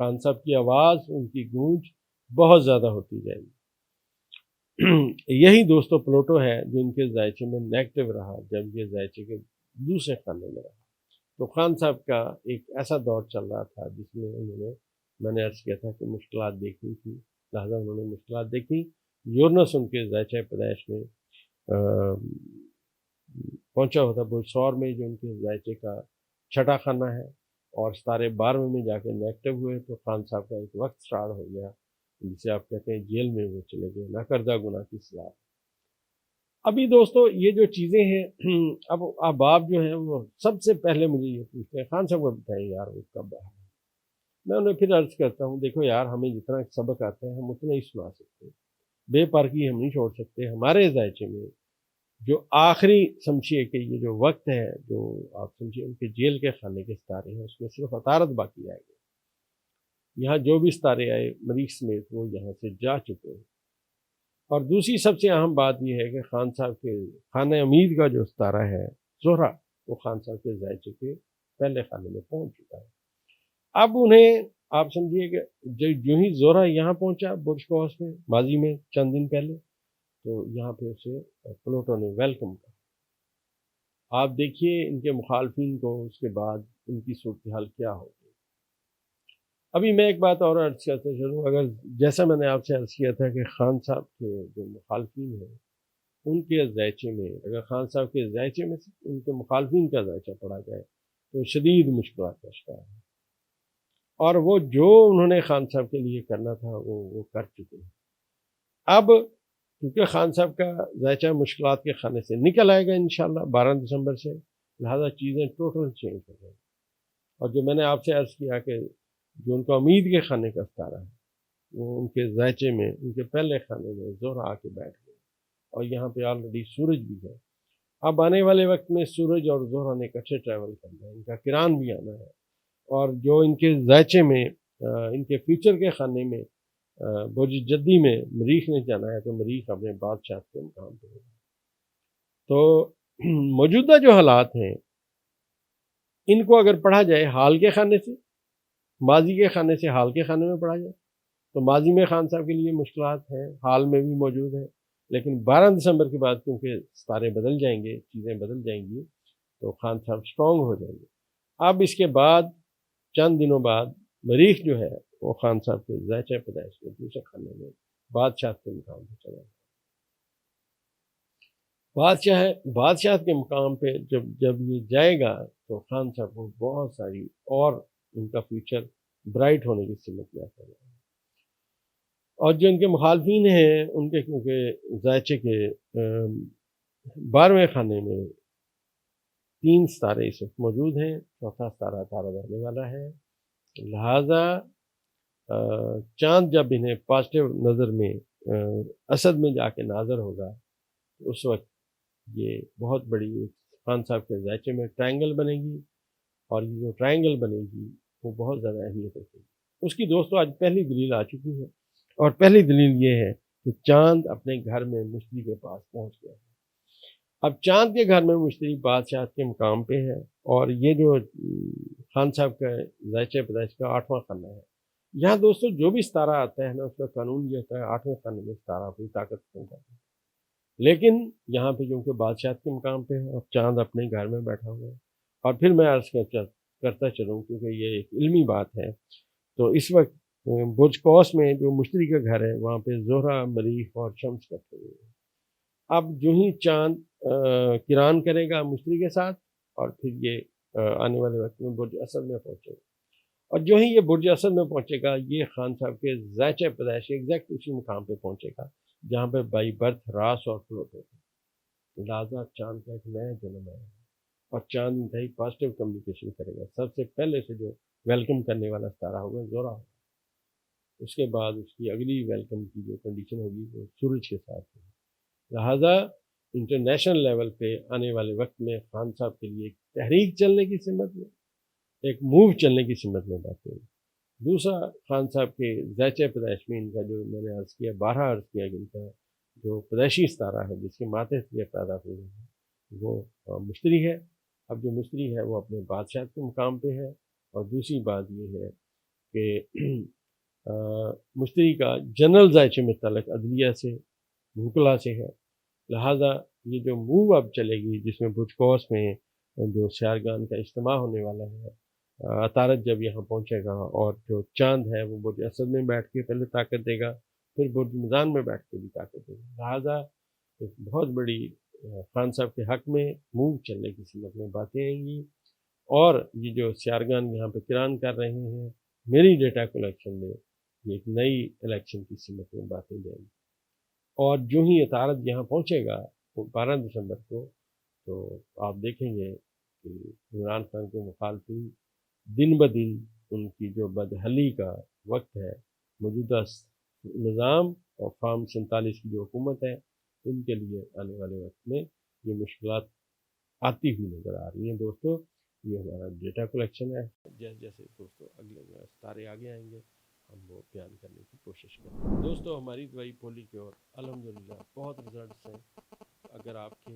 خان صاحب کی آواز، ان کی گونج بہت زیادہ ہوتی جائے گی۔ یہی دوستو پلوٹو ہے جو ان کے ذائچے میں نیگیٹو رہا جب یہ ذائچے کے دوسرے خانے میں رہا۔ تو خان صاحب کا ایک ایسا دور چل رہا تھا جس میں میں نے عرض کیا تھا کہ مشکلات دیکھی تھی، لہٰذا انہوں نے مشکلات دیکھی۔ یورنس ان کے ذائچہ پیدائش میں پہنچا ہوتا برج میں، جو ان کے ذائچے کا چھٹا خانہ ہے، اور ستارے 12ویں میں جا کے نیگیٹو ہوئے تو خان صاحب کا ایک وقت سٹارٹ ہو گیا جسے آپ کہتے ہیں جیل میں وہ چلے گئے، نہ کردہ گناہ کی سزا۔ ابھی دوستو یہ جو چیزیں ہیں، اب احباب جو ہیں وہ سب سے پہلے مجھے یہ پوچھتے ہیں خان صاحب کو بتائیں یار وہ کب آئے۔ میں انہیں پھر عرض کرتا ہوں دیکھو یار، ہمیں جتنا سبق آتا ہے ہم اتنا ہی سنا سکتے ہیں، بے پرکی ہم نہیں چھوڑ سکتے۔ ہمارے ذائچے میں جو آخری سمجھیے کہ یہ جو وقت ہے، جو آپ سمجھیے ان کے جیل کے خانے کے ستارے ہیں، اس میں صرف عطارد باقی آئے گئے۔ یہاں جو بھی ستارے آئے مریخ سمیت وہ یہاں سے جا چکے ہیں۔ اور دوسری سب سے اہم بات یہ ہے کہ خان صاحب کے خانہ امید کا جو ستارہ ہے زہرہ، وہ خان صاحب کے ذائچے کے پہلے خانے میں پہنچ چکا ہے۔ اب انہیں آپ سمجھیے کہ جو ہی زہرہ یہاں پہنچا برج کوس میں ماضی میں چند دن پہلے، تو یہاں پہ اسے پلوٹو نے ویلکم کہا۔ آپ دیکھیے ان کے مخالفین کو اس کے بعد ان کی صورتحال کیا ہوگی۔ ابھی میں ایک بات اور عرض کرتے چلوں، اگر جیسا میں نے آپ سے عرض کیا تھا کہ خان صاحب کے جو مخالفین ہیں ان کے ذائچے میں، اگر خان صاحب کے ذائچے میں سے ان کے مخالفین کا ذائچہ پڑھا جائے تو شدید مشکلات کا شکار ہے، اور وہ جو انہوں نے خان صاحب کے لیے کرنا تھا وہ کر چکے ہیں۔ اب کیونکہ خان صاحب کا ذائچہ مشکلات کے خانے سے نکل آئے گا انشاءاللہ 12 دسمبر سے، لہذا چیزیں ٹوٹل چینج ہو جائیں گی۔ اور جو میں نے آپ سے عرض کیا کہ جو ان کا امید کے خانے کا ستارہ ہے وہ ان کے ذائچے میں، ان کے پہلے خانے میں زہرہ آ کے بیٹھ گئے، اور یہاں پہ آلریڈی سورج بھی ہے۔ اب آنے والے وقت میں سورج اور زہرہ نے اکٹھے ٹریول کرنا ہے، ان کا کران بھی آنا ہے، اور جو ان کے ذائچے میں ان کے فیوچر کے خانے میں برج جدی میں مریخ نے جانا ہے، تو مریخ اپنے بادشاہ کے مقام پہ ہوگا۔ تو موجودہ جو حالات ہیں ان کو اگر پڑھا جائے حال کے خانے سے، ماضی کے خانے سے حال کے خانے میں پڑھا جائے، تو ماضی میں خان صاحب کے لیے مشکلات ہیں، حال میں بھی موجود ہیں، لیکن 12 دسمبر کے بعد کیونکہ ستارے بدل جائیں گے، چیزیں بدل جائیں گی، تو خان صاحب سٹرونگ ہو جائیں گے۔ اب اس کے بعد چند دنوں بعد مریخ جو ہے وہ خان صاحب کے ذائچہ پیدائش کے دوسرے خانے میں بادشاہ کے مقام پہ چلا جائے۔ بادشاہ کے مقام پہ جب یہ جائے گا تو خان صاحب کو بہت ساری اور ان کا فیوچر برائٹ ہونے کی سمت میں آتا ہے۔ اور جو ان کے مخالفین ہیں ان کے کیونکہ ذائچے کے 12ویں خانے میں 3 ستارے اس وقت موجود ہیں، چوتھا ستارہ عطارد آنے والا ہے، لہذا چاند جب انہیں پازیٹیو نظر میں اسد میں جا کے ناظر ہوگا تو اس وقت یہ بہت بڑی خان صاحب کے ذائچے میں ٹرائنگل بنے گی، اور یہ جو ٹرائنگل بنے گی وہ بہت زیادہ اہمیت رکھے گی۔ اس کی دوستو آج پہلی دلیل آ چکی ہے، اور پہلی دلیل یہ ہے کہ چاند اپنے گھر میں مشتری کے پاس پہنچ گیا ہے۔ اب چاند کے گھر میں مشتری بادشاہ کے مقام پہ ہے، اور یہ جو خان صاحب کا ذائچہ پیدائش کا 8واں خانہ ہے، یہاں دوستو جو بھی ستارہ آتا ہے نا اس کا قانون یہ ہوتا ہے 8ویں خانے میں ستارہ اپنی طاقت پہنچاتا ہے، لیکن یہاں پہ کیونکہ بادشاہ کے مقام پہ ہے اور چاند اپنے گھر میں بیٹھا ہوا ہے، اور پھر میں عرض کرتا چلوں کیونکہ یہ ایک علمی بات ہے، تو اس وقت برج کوس میں جو مشتری کا گھر ہے وہاں پہ زہرہ، مریخ اور شمس کٹے ہوئے ہیں۔ اب جو ہی چاند کران کرے گا مشتری کے ساتھ، اور پھر یہ آنے والے وقت میں برج اسد میں پہنچے گا، اور جو ہی یہ برج اسد میں پہنچے گا یہ خان صاحب کے ذائچہ پیدائش ایگزیکٹ اسی مقام پہ پہنچے گا جہاں پہ بائی برتھ راس اور پلوٹو ہے، لہٰذا چاند کا ایک نیا جنم آیا ہے، اور چاند انتہائی پازیٹیو کمیونیکیشن کرے گا۔ سب سے پہلے سے جو ویلکم کرنے والا ستارہ ہوگا زہرہ ہوگا، اس کے بعد اس کی اگلی ویلکم کی جو کنڈیشن ہوگی وہ سورج کے ساتھ ہوگی۔ لہٰذا انٹرنیشنل لیول پہ آنے والے وقت میں خان صاحب کے لیے ایک تحریک چلنے کی سمت میں، ایک موو چلنے کی سمت میں باتیں۔ دوسرا، خان صاحب کے ذائچہ پیدائش میں ان کا جو میں نے عرض کیا 12 عرض کیا کہ ان کا جو پیدائشی ستارہ ہے جس کے ماتحت یہ پیدا ہوئے ہیں وہ مشتری ہے۔ اب جو مشتری ہے وہ اپنے بادشاہ کے مقام پہ ہے، اور دوسری بات یہ ہے کہ مشتری کا جنرل ذائچے میں تعلق عدلیہ سے بھوکلا سے ہے، لہٰذا یہ جو موو اب چلے گی جس میں برج کوس میں جو سیارگان کا اجتماع ہونے والا ہے، عطارد جب یہاں پہنچے گا اور جو چاند ہے وہ برج اسد میں بیٹھ کے پہلے طاقت دے گا، پھر برج میزان میں بیٹھ کے بھی طاقت دے گا، لہٰذا ایک بہت بڑی خان صاحب کے حق میں موو چلنے کی سمت میں باتیں آئیں گی، اور یہ جو سیارگان یہاں پہ کران کر رہے ہیں میری ڈیٹا کلیکشن میں، یہ ایک نئی الیکشن کی سمت میں باتیں جائیں گی، اور جو ہی عطارد یہاں پہنچے گا 12 دسمبر کو، تو آپ دیکھیں گے کہ عمران خان کے مخالفین دن بدن ان کی جو بدحلی کا وقت ہے، موجودہ نظام اور فارم 47 کی جو حکومت ہے، ان کے لیے آنے والے وقت میں یہ مشکلات آتی ہوئی نظر آ رہی ہیں۔ دوستو یہ ہمارا ڈیٹا کلیکشن ہے، جیسے جیسے دوستو اگلے ستارے آگے آئیں گے ہم وہ بیان کرنے کی کوشش کریں گے۔ دوستو ہماری دوائی پولی کی اور الحمدللہ بہت رزلٹس ہیں۔ اگر آپ کے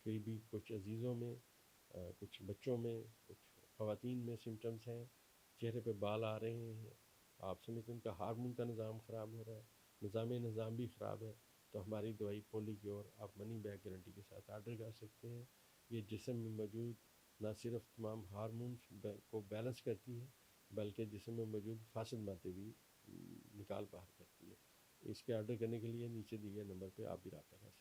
قریبی کچھ عزیزوں میں، کچھ بچوں میں، کچھ خواتین میں سمٹمز ہیں، چہرے پہ بال آ رہے ہیں، آپ سمجھتے ہیں ان کا ہارمون کا نظام خراب ہو رہا ہے، نظام بھی خراب ہے، تو ہماری دوائی پولی کی اور آپ منی بیک گارنٹی کے ساتھ آرڈر کر سکتے ہیں۔ یہ جسم میں موجود نہ صرف تمام ہارمونز کو بیلنس کرتی ہے بلکہ جسم میں موجود فاسد مادے بھی نکال باہر کرتی ہے۔ اس کے آرڈر کرنے کے لیے نیچے دیے گئے نمبر پہ آپ بھی رابطہ کر سکتے ہیں۔